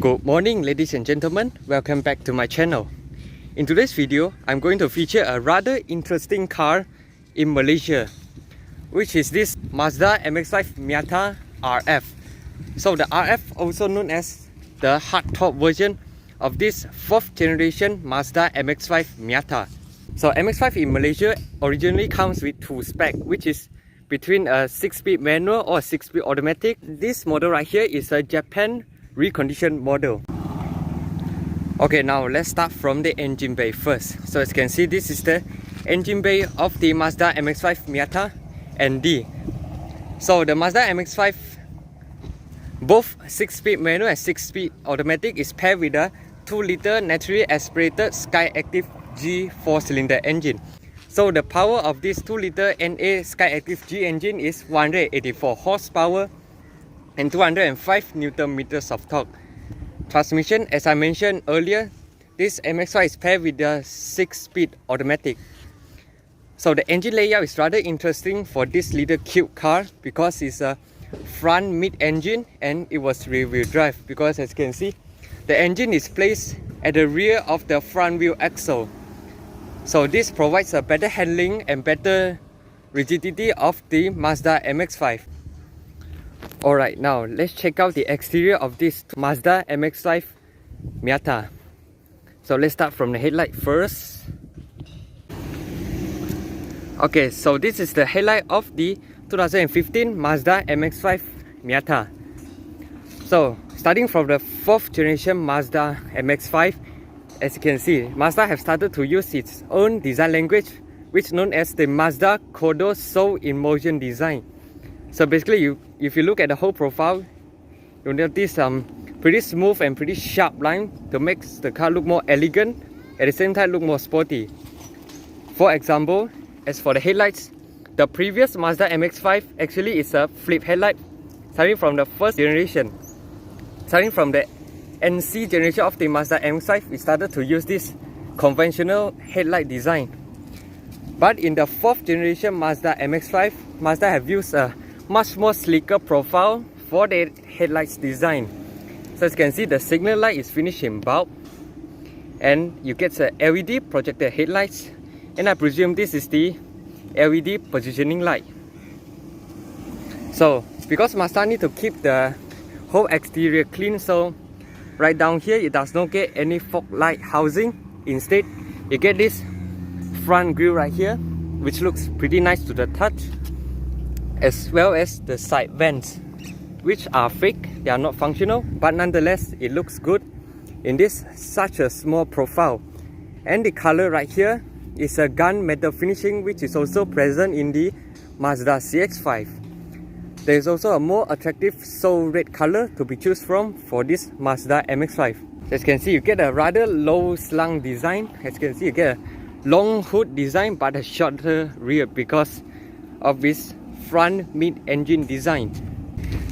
Good morning ladies and gentlemen, welcome back to my channel. In today's video, I'm going to feature a rather interesting car in Malaysia, which is this Mazda MX-5 Miata RF. So the RF, also known as the hardtop version of this 4th generation Mazda MX-5 Miata. So MX-5 in Malaysia originally comes with 2 specs, which is between a 6-speed manual or a 6-speed automatic. This model right here is a Japan reconditioned model. Okay, now let's start from the engine bay first. So as you can see, this is the engine bay of the Mazda MX-5 Miata ND. So the Mazda MX-5, both 6-speed manual and 6-speed automatic, is paired with a 2-liter naturally aspirated SkyActiv-G 4-cylinder engine. So the power of this 2-liter NA SkyActiv-G engine is 184 horsepower and 205 Newton meters of torque. Transmission, as I mentioned earlier, this MX-5 is paired with the 6-speed automatic. So the engine layout is rather interesting for this little cute car because it's a front mid-engine and it was rear-wheel drive, because as you can see, the engine is placed at the rear of the front wheel axle. So this provides a better handling and better rigidity of the Mazda MX-5. Alright, now let's check out the exterior of this Mazda MX-5 Miata. So let's start from the headlight first. Okay, so this is the headlight of the 2015 Mazda MX-5 Miata. So starting from the 4th generation Mazda MX-5, as you can see, Mazda have started to use its own design language, which is known as the Mazda Kodo Soul in Motion design. So basically, if you look at the whole profile, you'll notice pretty smooth and pretty sharp line to make the car look more elegant, at the same time look more sporty. For example, as for the headlights, the previous Mazda MX-5 actually is a flip headlight, starting from the 1st generation. Starting from the NC generation of the Mazda MX-5, we started to use this conventional headlight design. But in the 4th generation Mazda MX-5, Mazda have used a much more sleeker profile for the headlights design. So as you can see, the signal light is finished in bulb, and you get the LED projected headlights, and I presume this is the LED positioning light. So because Mazda need to keep the whole exterior clean, so right down here it does not get any fog light housing. Instead, you get this front grille right here, which looks pretty nice to the touch, as well as the side vents, which are fake, they are not functional, but nonetheless it looks good in this such a small profile. And the color right here is a gunmetal finishing, which is also present in the Mazda CX-5. There is also a more attractive soul red color to be chosen from for this Mazda MX-5. As you can see, you get a rather low slung design. As you can see, you get a long hood design but a shorter rear because of this front mid-engine design.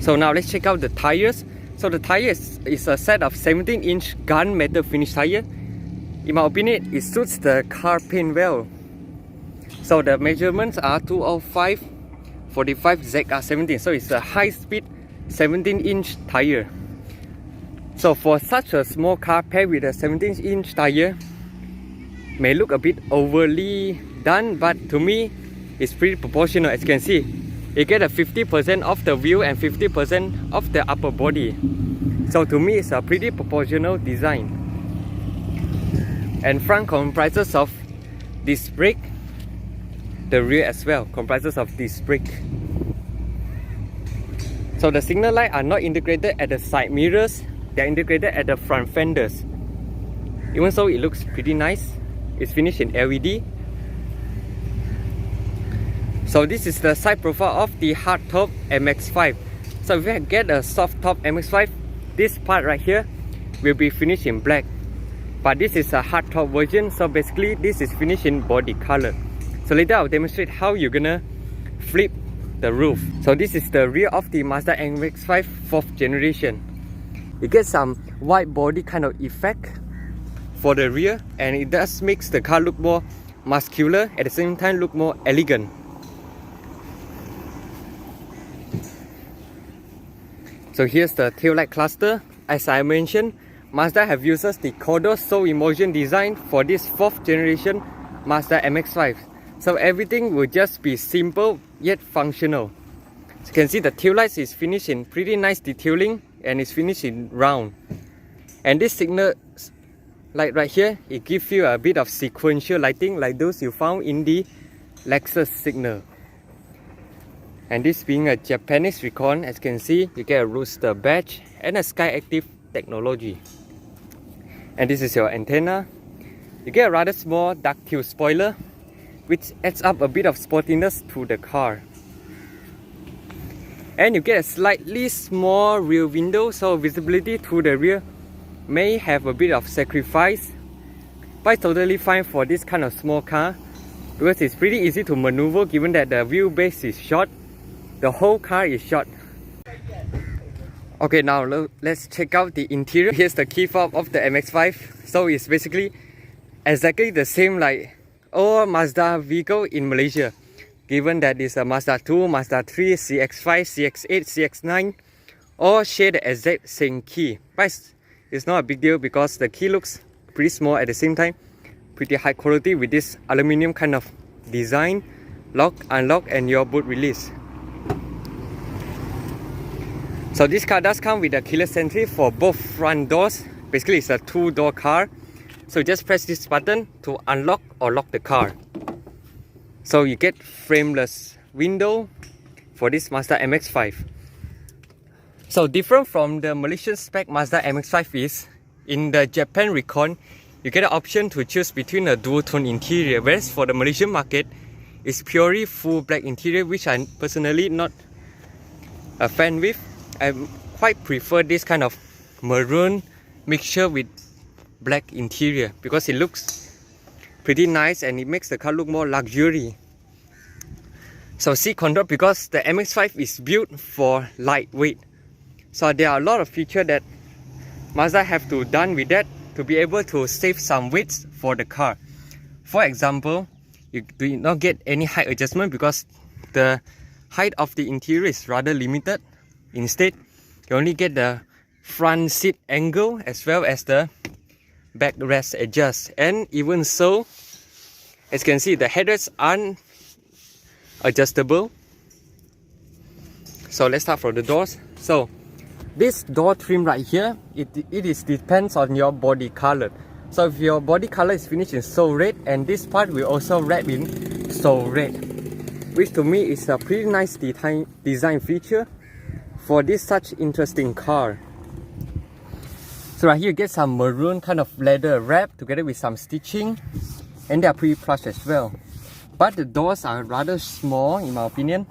So now let's check out the tires. So the tire is a set of 17-inch gunmetal finish tire. In my opinion, it suits the car paint well. So the measurements are 205 45 ZR17. So it's a high-speed 17-inch tire. So for such a small car paired with a 17-inch tire, may look a bit overly done, but to me it's pretty proportional. As you can see, you get a 50% of the wheel and 50% of the upper body. So to me, it's a pretty proportional design. And front comprises of disc brake. The rear as well comprises of disc brake. So the signal light are not integrated at the side mirrors, they are integrated at the front fenders. Even so, it looks pretty nice. It's finished in LED. So this is the side profile of the hardtop MX-5. So if you get a soft top MX-5, this part right here will be finished in black. But this is a hardtop version, so basically this is finished in body color. So later I'll demonstrate how you're gonna flip the roof. So this is the rear of the Mazda MX-5 4th generation. You get some wide body kind of effect for the rear, and it does makes the car look more muscular, at the same time look more elegant. So here's the taillight cluster. As I mentioned, Mazda have uses the Cordo Soul Emotion design for this 4th generation Mazda MX-5. So everything will just be simple yet functional. As you can see, the tail lights is finished in pretty nice detailing and it's finished in round. And this signal light right here, it gives you a bit of sequential lighting like those you found in the Lexus signal. And this being a Japanese recon, as you can see, you get a rooster badge and a SkyActiv technology. And this is your antenna. You get a rather small ducktail spoiler, which adds up a bit of sportiness to the car. And you get a slightly small rear window, so visibility to the rear may have a bit of sacrifice, but it's totally fine for this kind of small car because it's pretty easy to maneuver given that the wheelbase is short. The whole car is short. Okay, now let's check out the interior. Here's the key fob of the MX-5. So it's basically exactly the same like all Mazda vehicle in Malaysia. Given that it's a Mazda 2, Mazda 3, CX-5, CX-8, CX-9 all share the exact same key. But it's not a big deal because the key looks pretty small at the same time. Pretty high quality with this aluminum kind of design. Lock, unlock and your boot release. So this car does come with a keyless entry for both front doors. Basically it's a 2-door car. So just press this button to unlock or lock the car. So you get frameless window for this Mazda MX-5. So different from the Malaysian spec Mazda MX-5 is, in the Japan Recon, you get an option to choose between a dual tone interior, whereas for the Malaysian market, it's purely full black interior, which I'm personally not a fan with. I quite prefer this kind of maroon mixture with black interior because it looks pretty nice and it makes the car look more luxury. So seat control, because the MX-5 is built for lightweight. So there are a lot of features that Mazda have to done with that to be able to save some weight for the car. For example, you do not get any height adjustment because the height of the interior is rather limited. Instead, you only get the front seat angle as well as the backrest adjust. And even so, as you can see, the headrests aren't adjustable. So let's start from the doors. So this door trim right here, it depends on your body color. So if your body color is finished in Soul Red, and this part will also wrap in Soul Red, which to me is a pretty nice design feature for this such interesting car. So right here you get some maroon kind of leather wrap together with some stitching, and they are pretty plush as well. But the doors are rather small in my opinion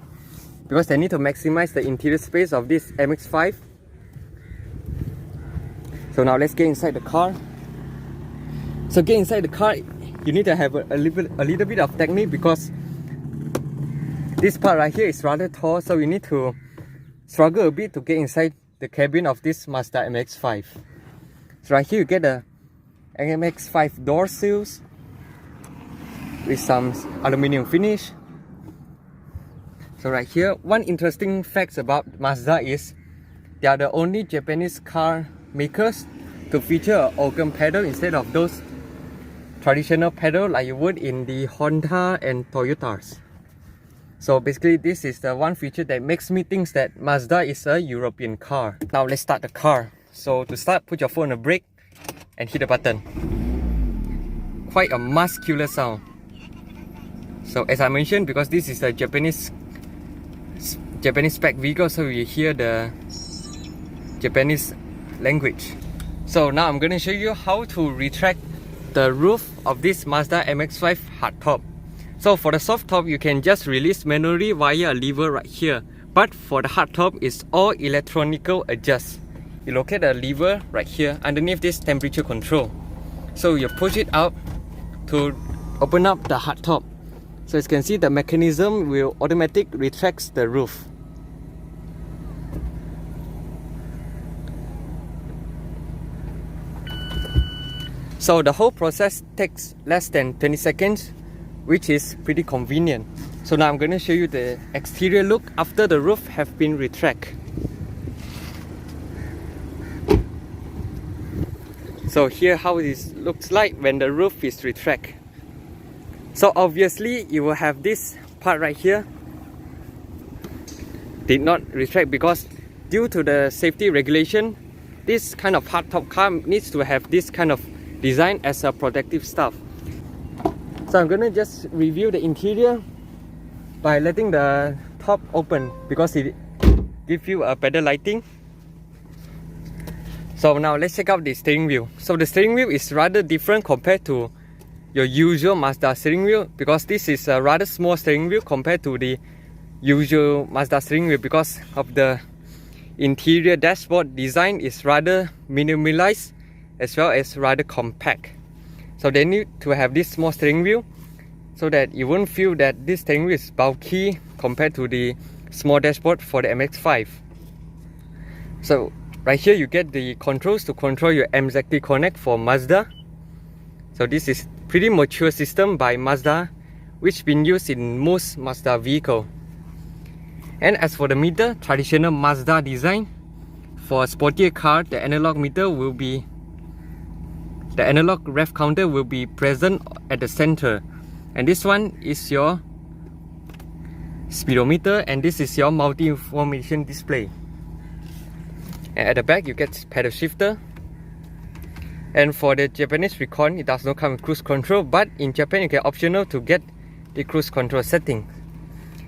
because they need to maximize the interior space of this MX-5. So now let's get inside the car. So get inside the car, you need to have a little bit of technique because this part right here is rather tall, so you need to struggle a bit to get inside the cabin of this Mazda MX-5. So right here you get the MX-5 door seals with some aluminium finish. So right here, one interesting fact about Mazda is they are the only Japanese car makers to feature an organ pedal instead of those traditional pedal like you would in the Honda and Toyotas. So basically this is the one feature that makes me think that Mazda is a European car. Now let's start the car. So to start, put your foot on the brake and hit the button. Quite a muscular sound. So as I mentioned, because this is a Japanese spec vehicle, so you hear the Japanese language. So now I'm going to show you how to retract the roof of this Mazda MX-5 hardtop. So for the soft top, you can just release manually via a lever right here. But for the hardtop, it's all electronical adjust. You locate a lever right here underneath this temperature control. So you push it out to open up the hardtop. So as you can see, the mechanism will automatically retract the roof. So the whole process takes less than 20 seconds, which is pretty convenient. So now I'm going to show you the exterior look after the roof have been retracted. So here how it looks like when the roof is retract. So obviously you will have this part right here did not retract because due to the safety regulation, this kind of hardtop car needs to have this kind of design as a protective stuff. So I'm gonna just review the interior by letting the top open because it gives you a better lighting. So now let's check out the steering wheel. So the steering wheel is rather different compared to your usual Mazda steering wheel because this is a rather small steering wheel compared to the usual Mazda steering wheel because of the interior dashboard design is rather minimalized as well as rather compact. So they need to have this small steering wheel so that you won't feel that this steering wheel is bulky compared to the small dashboard for the MX-5. So right here you get the controls to control your MX-5 Connect for Mazda. So this is pretty mature system by Mazda which been used in most Mazda vehicle. And as for the meter, traditional Mazda design, for a sportier car the analog rev counter will be present at the center, and this one is your speedometer and this is your multi-information display. And at the back you get pedal shifter. And for the Japanese Recon, it does not come with cruise control, but in Japan you get optional to get the cruise control setting.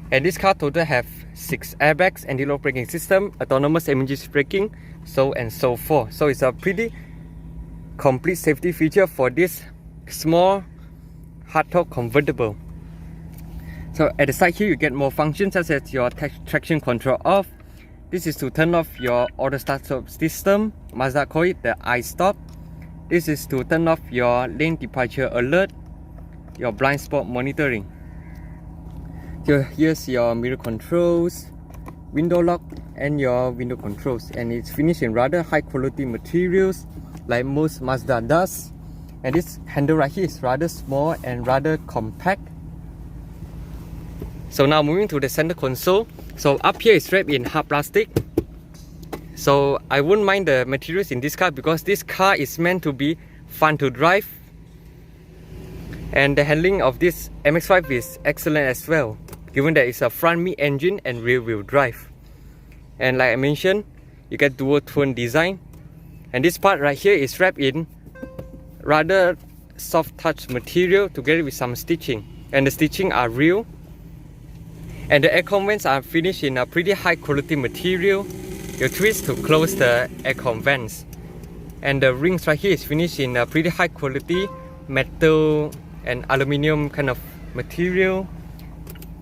And this car total have 6 airbags, anti-lock braking system, autonomous emergency braking, so and so forth. So it's a pretty complete safety feature for this small hardtop convertible. So at the side here you get more functions such as your traction control off. This is to turn off your auto start system, Mazda call it the I-stop. This is to turn off your lane departure alert, your blind spot monitoring. Here's your mirror controls, window lock and your window controls, and it's finished in rather high quality materials like most Mazda does. And this handle right here is rather small and rather compact. So now moving to the center console. So up here is wrapped in hard plastic. So I wouldn't mind the materials in this car because this car is meant to be fun to drive. And the handling of this MX-5 is excellent as well, given that it's a front mid-engine and rear-wheel drive. And like I mentioned, you get dual tone design. And this part right here is wrapped in rather soft touch material together with some stitching. And the stitching are real. And the aircon vents are finished in a pretty high quality material. You twist to close the aircon vents. And the rings right here is finished in a pretty high quality metal and aluminium kind of material.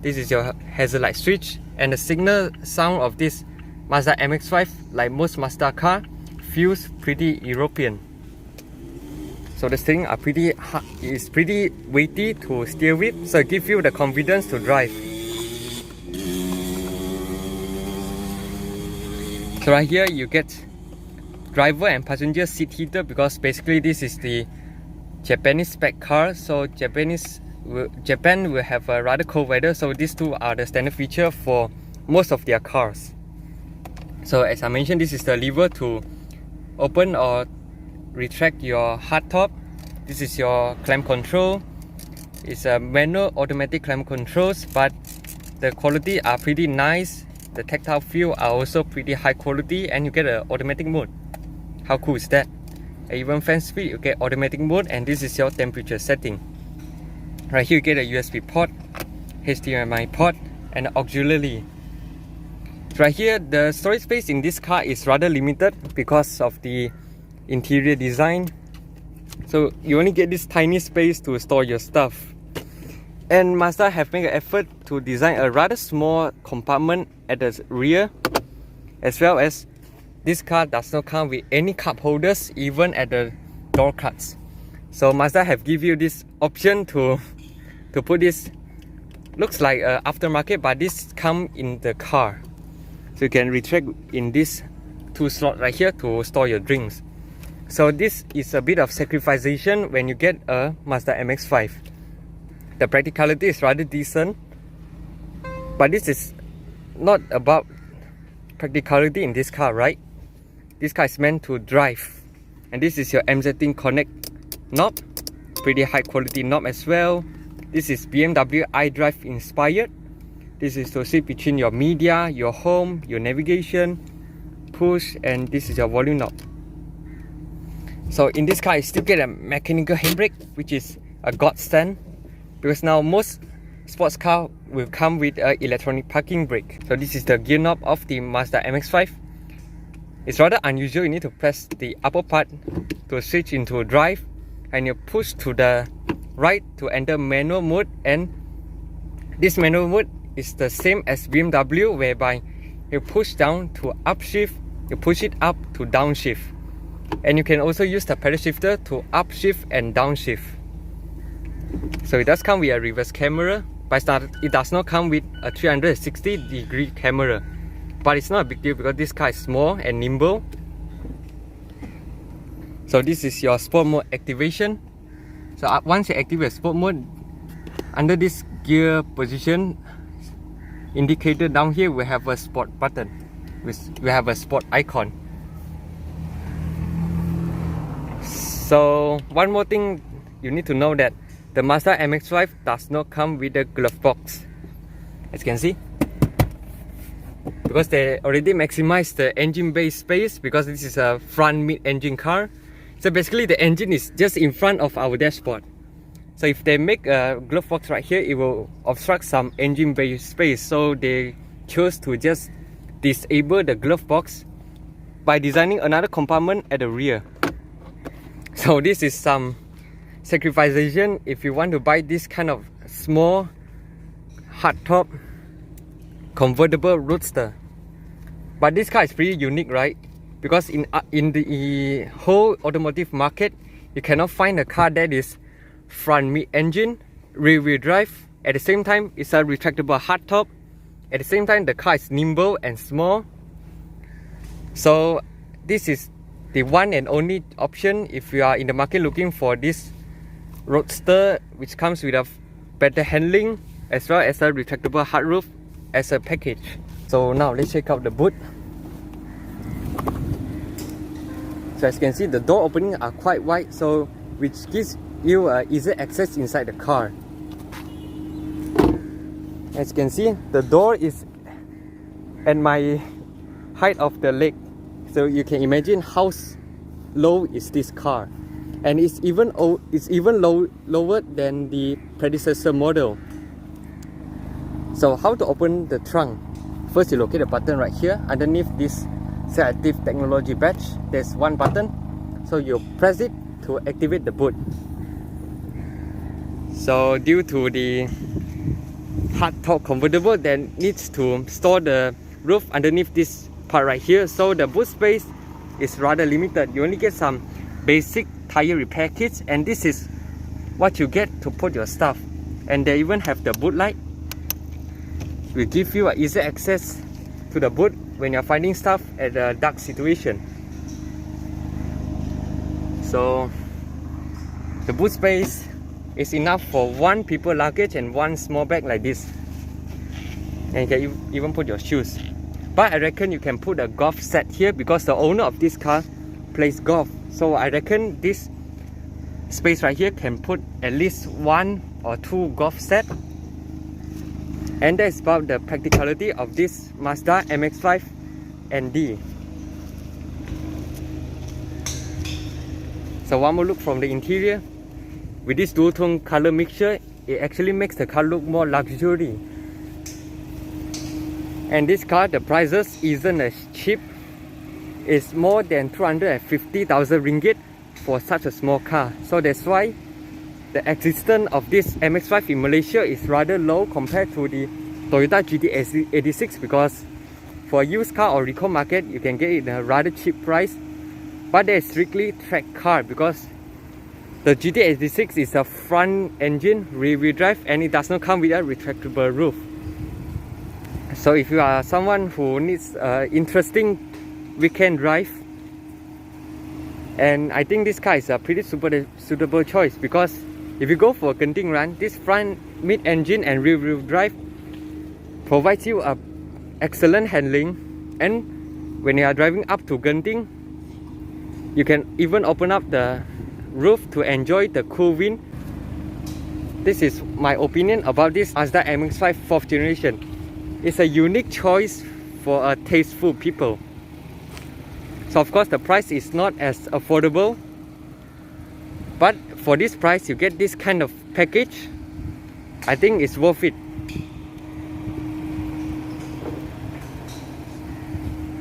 This is your hazard light switch, and the signal sound of this Mazda MX-5, like most Mazda car, feels pretty European. So the steering are pretty hard, is pretty weighty to steer with, so it gives you the confidence to drive. So right here you get driver and passenger seat heater because basically this is the Japanese spec car. So Japan will have a rather cold weather, so these two are the standard feature for most of their cars. So as I mentioned, this is the lever to open or retract your hardtop. This is your climb control. It's a manual automatic climb controls, but the quality are pretty nice. The tactile feel are also pretty high quality, and you get an automatic mode. How cool is that? Even fan speed you get automatic mode, and this is your temperature setting. Right here you get a USB port, HDMI port and auxiliary. Right here the storage space in this car is rather limited because of the interior design. So you only get this tiny space to store your stuff. And Mazda have made an effort to design a rather small compartment at the rear, as well as this car does not come with any cup holders even at the door cuts. So Mazda have give you this option to put this, looks like aftermarket, but this come in the car. So you can retract in this 2 slot right here to store your drinks. So this is a bit of sacrification when you get a Mazda MX-5. The practicality is rather decent, but this is not about practicality in this car, right? This car is meant to drive. And this is your MZ Connect knob, pretty high quality knob as well. This is BMW iDrive inspired. This is to sit between your media, your home, your navigation, push, and this is your volume knob. So in this car, you still get a mechanical handbrake, which is a godsend, because now most sports car will come with an electronic parking brake. So this is the gear knob of the Mazda MX-5. It's rather unusual. You need to press the upper part to switch into drive, and you push to the right to enter manual mode. And this manual mode is the same as BMW, whereby you push down to upshift, you push it up to downshift. And you can also use the pedal shifter to upshift and downshift. So it does come with a reverse camera, but it does not come with a 360-degree camera. But it's not a big deal because this car is small and nimble. So this is your sport mode activation. So once you activate sport mode, under this gear position indicator down here, we have a sport button. We have a sport icon. So one more thing you need to know, that the Mazda MX-5 does not come with a glove box, as you can see, because they already maximized the engine bay space, because this is a front mid-engine car. So basically the engine is just in front of our dashboard. So if they make a glove box right here, it will obstruct some engine bay space. So they chose to just disable the glove box by designing another compartment at the rear. So this is some sacrification if you want to buy this kind of small hardtop convertible roadster. But this car is pretty unique, right? Because in the whole automotive market, you cannot find a car that is front mid-engine, rear-wheel drive. At the same time, it's a retractable hardtop. At the same time, the car is nimble and small. So this is the one and only option if you are in the market looking for this roadster, which comes with a better handling as well as a retractable hard roof as a package. So now let's check out the boot. So as you can see, the door openings are quite wide, so which gives you easy access inside the car. As you can see, the door is at my height of the leg, so you can imagine how low is this car, and it's even lower than the predecessor model. So how to open the trunk? First, you locate the button right here underneath this SkyActiv technology badge. There's one button, so you press it to activate the boot. So due to the hardtop convertible that needs to store the roof underneath this part right here, so the boot space is rather limited. You only get some basic tire repair kits, and this is what you get to put your stuff. And they even have the boot light, will give you easy access to the boot when you're finding stuff at a dark situation. So the boot space is enough for one people luggage and one small bag like this, and you can even put your shoes. But I reckon you can put a golf set here because the owner of this car plays golf. So I reckon this space right here can put at least 1 or 2 golf sets. And that's about the practicality of this Mazda MX-5 ND. So one more look from the interior. With this dual-tone color mixture, it actually makes the car look more luxury. And this car, the prices isn't as cheap. It's more than 250,000 ringgit for such a small car. So that's why the existence of this MX-5 in Malaysia is rather low compared to the Toyota GT86, because for a used car or recall market, you can get it at a rather cheap price. But they're strictly track car, because the GT86 is a front engine rear-wheel drive, and it does not come with a retractable roof. So if you are someone who needs interesting weekend drive, and I think this car is a pretty suitable choice, because if you go for a Genting run, this front mid-engine and rear-wheel drive provides you a excellent handling, and when you are driving up to Genting, You can even open up the roof to enjoy the cool wind. This is my opinion about this Mazda MX-5 4th generation. It's a unique choice for a tasteful people. So of course the price is not as affordable, but for this price you get this kind of package. I think it's worth it.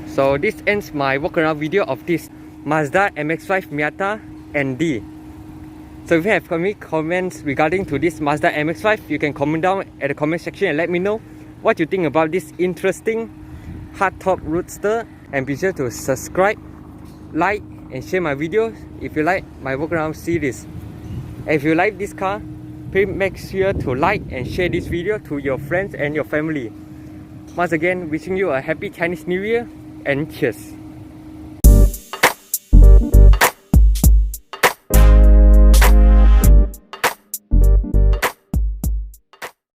So this ends my walk around video of this Mazda MX-5 Miata ND. So if you have any comments regarding to this Mazda MX-5, you can comment down at the comment section and let me know what you think about this interesting hardtop roadster. And be sure to subscribe, like and share my videos if you like my walk around series. And if you like this car, please make sure to like and share this video to your friends and your family. Once again, wishing you a happy Chinese New Year and cheers.